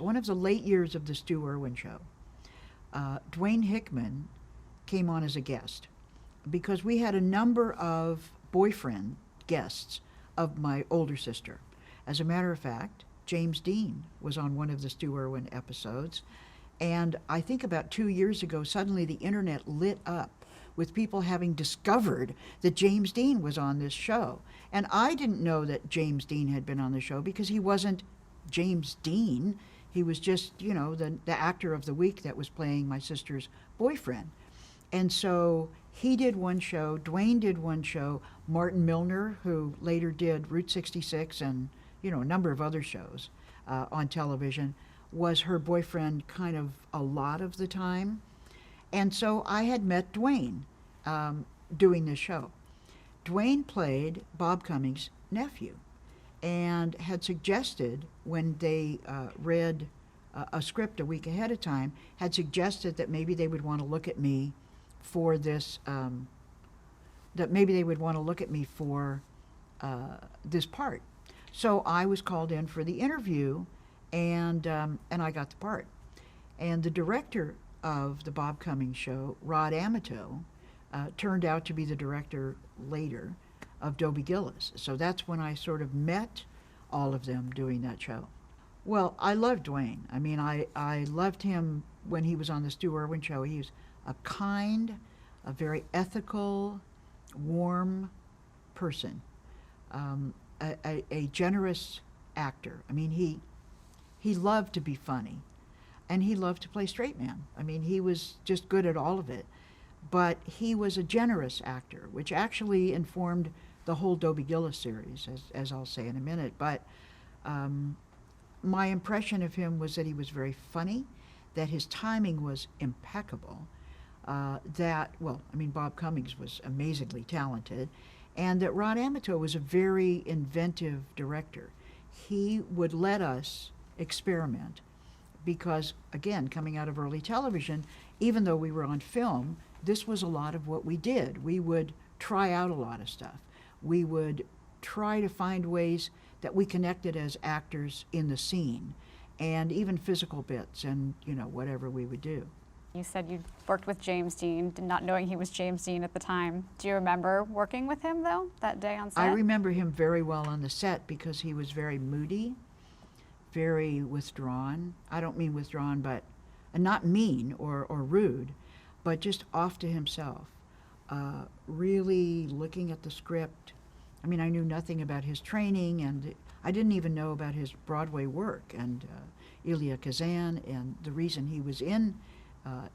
one of the late years of the Stu Erwin Show, Dwayne Hickman came on as a guest because we had a number of boyfriend guests of my older sister. As a matter of fact, James Dean was on one of the Stu Erwin episodes, and I think about 2 years ago, suddenly the internet lit up with people having discovered that James Dean was on this show. And I didn't know that James Dean had been on the show because he wasn't James Dean. He was just, the actor of the week that was playing my sister's boyfriend. And so he did one show, Dwayne did one show, Martin Milner, who later did Route 66 and, a number of other shows on television, was her boyfriend kind of a lot of the time. And so I had met Dwayne doing this show. Dwayne played Bob Cummings' nephew and had suggested, when they read a script a week ahead of time, had suggested that maybe they would want to look at me for this, this part. So I was called in for the interview, and I got the part. And the director of the Bob Cummings show, Rod Amato, turned out to be the director later of Dobie Gillis. So that's when I sort of met all of them doing that show. Well, I loved Dwayne. I mean, I loved him when he was on the Stu Erwin Show. He was a kind, a very ethical, warm person, a generous actor. I mean, he loved to be funny, and he loved to play straight man. I mean, he was just good at all of it. But he was a generous actor, which actually informed the whole Dobie Gillis series, as I'll say in a minute. But my impression of him was that he was very funny, that his timing was impeccable, Bob Cummings was amazingly talented, and that Rod Amato was a very inventive director. He would let us experiment because, again, coming out of early television, even though we were on film, this was a lot of what we did. We would try out a lot of stuff. We would try to find ways that we connected as actors in the scene, and even physical bits and, whatever we would do. You said you worked with James Dean, not knowing he was James Dean at the time. Do you remember working with him, though, that day on set? I remember him very well on the set because he was very moody, very withdrawn. I don't mean withdrawn, but not mean or rude, but just off to himself, really looking at the script. I mean, I knew nothing about his training, and I didn't even know about his Broadway work and Elia Kazan, and the reason he was in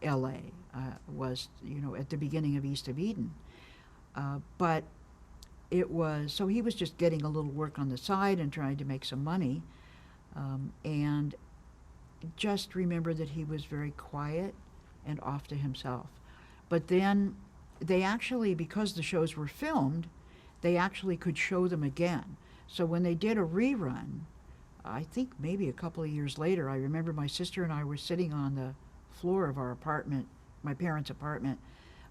L.A. Was, at the beginning of East of Eden. But it was, so he was just getting a little work on the side and trying to make some money, and just remember that he was very quiet and off to himself. But then they actually, because the shows were filmed, they actually could show them again. So when they did a rerun, I think maybe a couple of years later, I remember my sister and I were sitting on the floor of our apartment, my parents' apartment,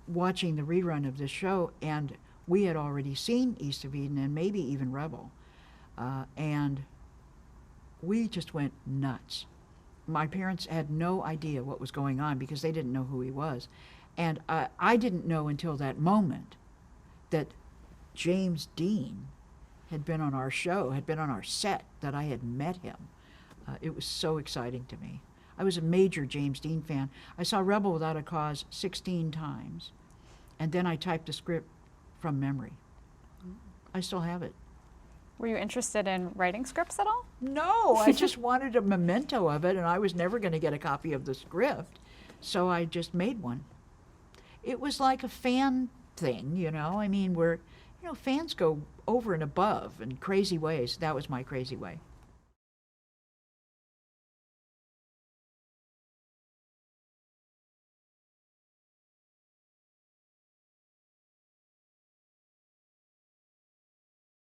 watching the rerun of this show, and we had already seen East of Eden and maybe even Rebel, and we just went nuts. My parents had no idea what was going on because they didn't know who he was, and I didn't know until that moment that James Dean had been on our show, had been on our set, that I had met him. It was so exciting to me. I was a major James Dean fan. I saw Rebel Without a Cause 16 times, and then I typed the script from memory. I still have it. Were you interested in writing scripts at all? No, I just wanted a memento of it, and I was never going to get a copy of the script, so I just made one. It was like a fan thing, I mean, where, fans go over and above in crazy ways. That was my crazy way.